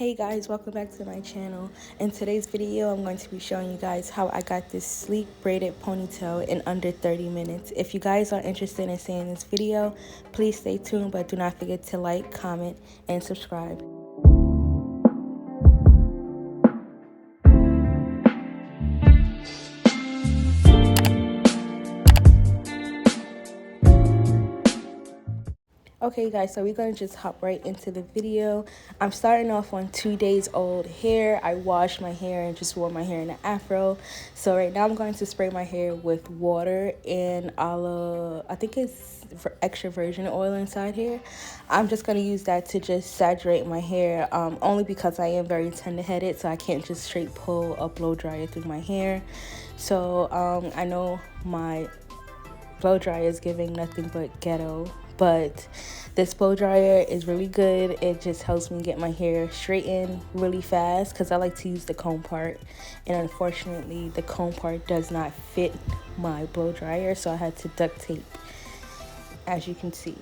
Hey guys, welcome back to my channel. In today's video, I'm going to be showing you guys how I got this sleek braided ponytail in under 30 minutes. If you guys are interested in seeing this video, please stay tuned, but do not forget to like, comment, and subscribe. Okay guys, so we're gonna just hop right into the video. I'm starting off on 2 days old hair. I washed my hair and just wore my hair in an afro. So right now I'm going to spray my hair with water and I think it's for extra virgin oil inside here. I'm just gonna use that to just saturate my hair, only because I am very tender-headed, so I can't just straight pull a blow dryer through my hair. So I know my blow dryer is giving nothing but ghetto, but this blow dryer is really good. It just helps me get my hair straightened really fast because I like to use the comb part, and unfortunately the comb part does not fit my blow dryer, so I had to duct tape, as you can see.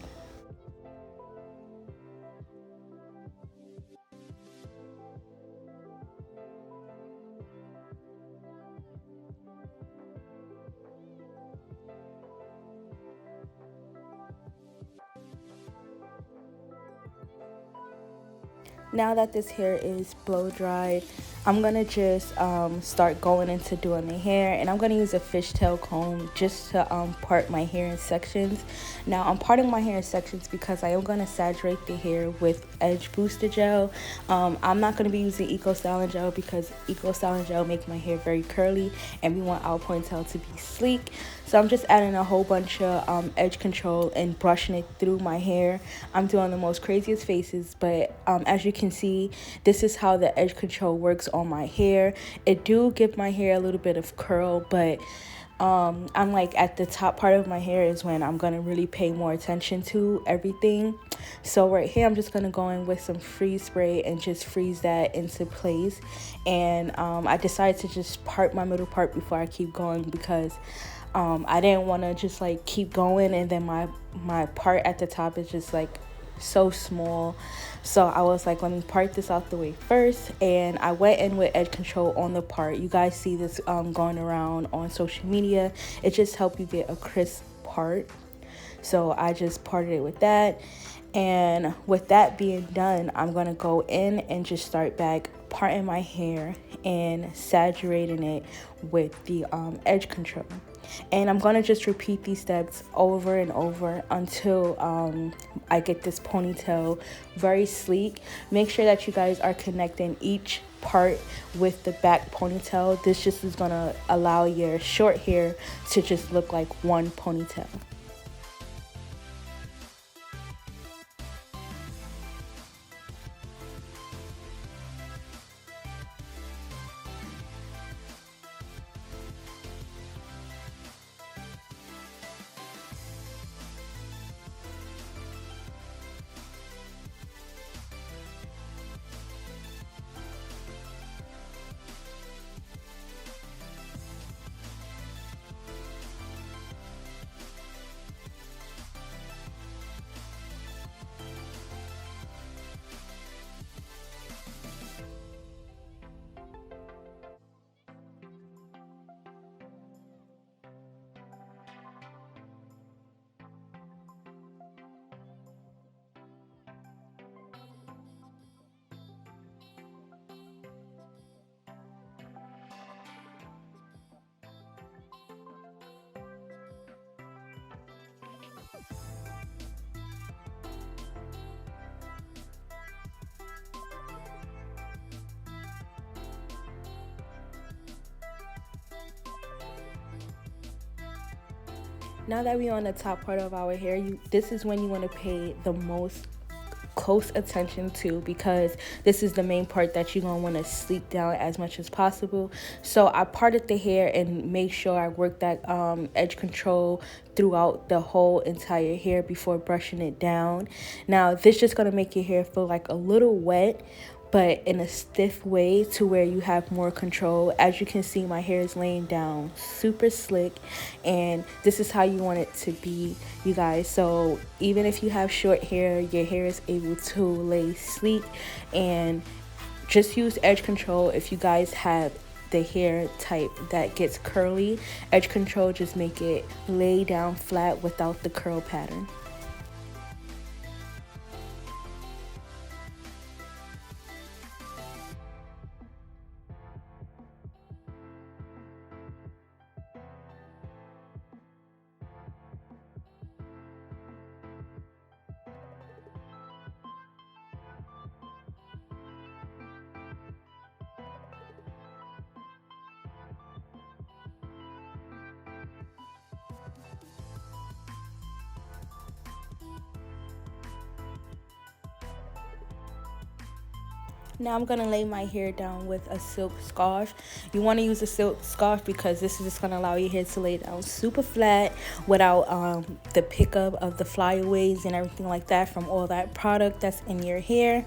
Now that this hair is blow dried, I'm gonna just start going into doing the hair, and I'm gonna use a fishtail comb just to part my hair in sections. Now I'm parting my hair in sections because I am gonna saturate the hair with edge booster gel. I'm not gonna be using eco styling gel because eco styling gel makes my hair very curly, and we want our ponytail to be sleek. So I'm just adding a whole bunch of edge control and brushing it through my hair. I'm doing the most craziest faces, but as you can see, this is how the edge control works on my hair. It do give my hair a little bit of curl, but I'm like at the top part of my hair is when I'm gonna really pay more attention to everything. So right here I'm just gonna go in with some freeze spray and just freeze that into place. And I decided to just part my middle part before I keep going because I didn't want to just like keep going and then my part at the top is just like so small. So I was like, let me part this out the way first, and I went in with edge control on the part. You guys see this going around on social media. It just helps you get a crisp part. So I just parted it with that, and with that being done, I'm gonna go in and just start back parting my hair and saturating it with the edge control. And I'm gonna just repeat these steps over and over until I get this ponytail very sleek. Make sure that you guys are connecting each part with the back ponytail. This just is gonna allow your short hair to just look like one ponytail. Now that we're on the top part of our hair, this is when you want to pay the most close attention to, because this is the main part that you're gonna want to sleek down as much as possible. So I parted the hair and made sure I worked that edge control throughout the whole entire hair before brushing it down. Now this just gonna make your hair feel like a little wet, but in a stiff way to where you have more control. As you can see, my hair is laying down super slick, and this is how you want it to be, you guys. So even if you have short hair, your hair is able to lay sleek, and just use edge control if you guys have the hair type that gets curly. Edge control just make it lay down flat without the curl pattern. Now I'm going to lay my hair down with a silk scarf. You want to use a silk scarf because this is just going to allow your hair to lay down super flat without the pickup of the flyaways and everything like that from all that product that's in your hair.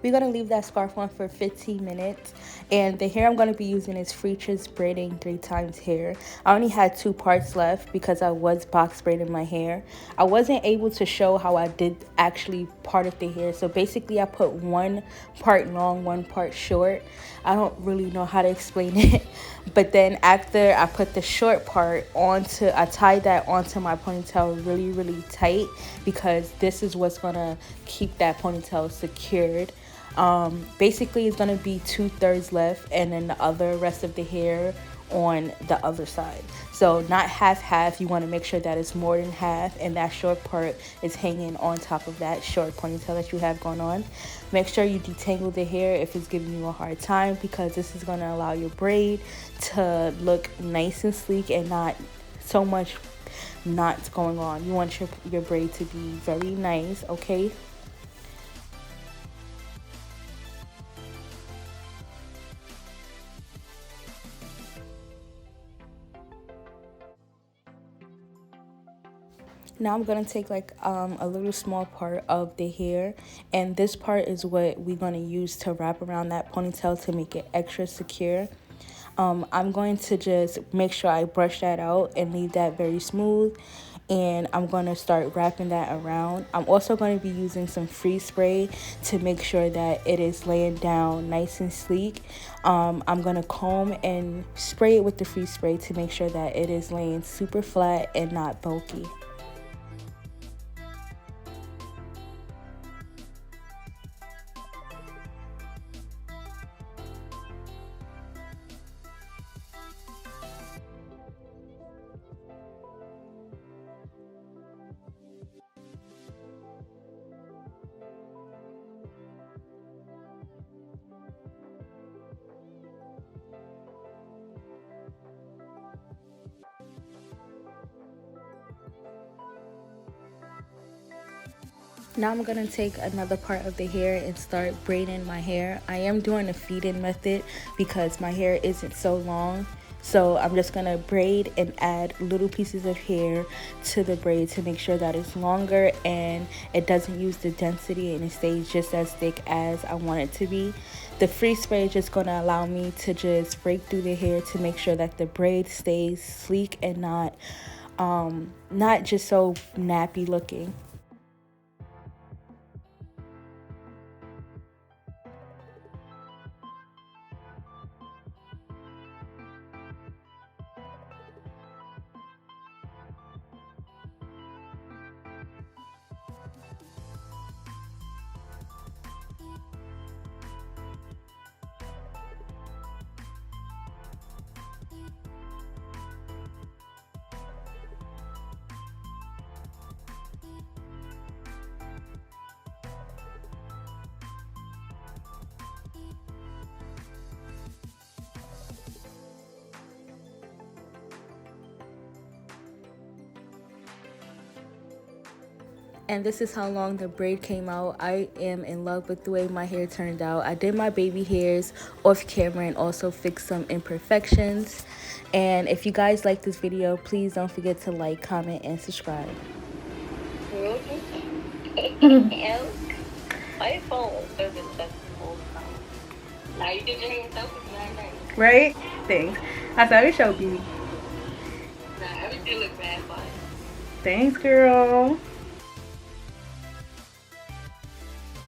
We're going to leave that scarf on for 15 minutes. And the hair I'm going to be using is Freecher's Braiding 3x hair. I only had 2 parts left because I was box braiding my hair. I wasn't able to show how I did actually part of the hair. So basically I put 1 part long, 1 part short. I don't really know how to explain it. But then after I put the short part onto, I tied that onto my ponytail really tight because this is what's going to keep that ponytail secured. Basically it's going to be 2/3 left and then the rest of the hair on the other side. So not half, you want to make sure that it's more than half and that short part is hanging on top of that short ponytail that you have going on. Make sure you detangle the hair if it's giving you a hard time because this is going to allow your braid to look nice and sleek and not so much knots going on. You want your braid to be very nice, okay? Now I'm going to take like a little small part of the hair, and this part is what we're going to use to wrap around that ponytail to make it extra secure. I'm going to just make sure I brush that out and leave that very smooth, and I'm going to start wrapping that around. I'm also going to be using some freeze spray to make sure that it is laying down nice and sleek. I'm going to comb and spray it with the freeze spray to make sure that it is laying super flat and not bulky. Now I'm going to take another part of the hair and start braiding my hair. I am doing a feed-in method because my hair isn't so long. So I'm just going to braid and add little pieces of hair to the braid to make sure that it's longer and it doesn't use the density and it stays just as thick as I want it to be. The free spray is just going to allow me to just break through the hair to make sure that the braid stays sleek and not just so nappy looking. And this is how long the braid came out. I am in love with the way my hair turned out. I did my baby hairs off camera and also fixed some imperfections. And if you guys like this video, please don't forget to like, comment, and subscribe. Right? Thanks. I thought it showed me. Thanks, girl.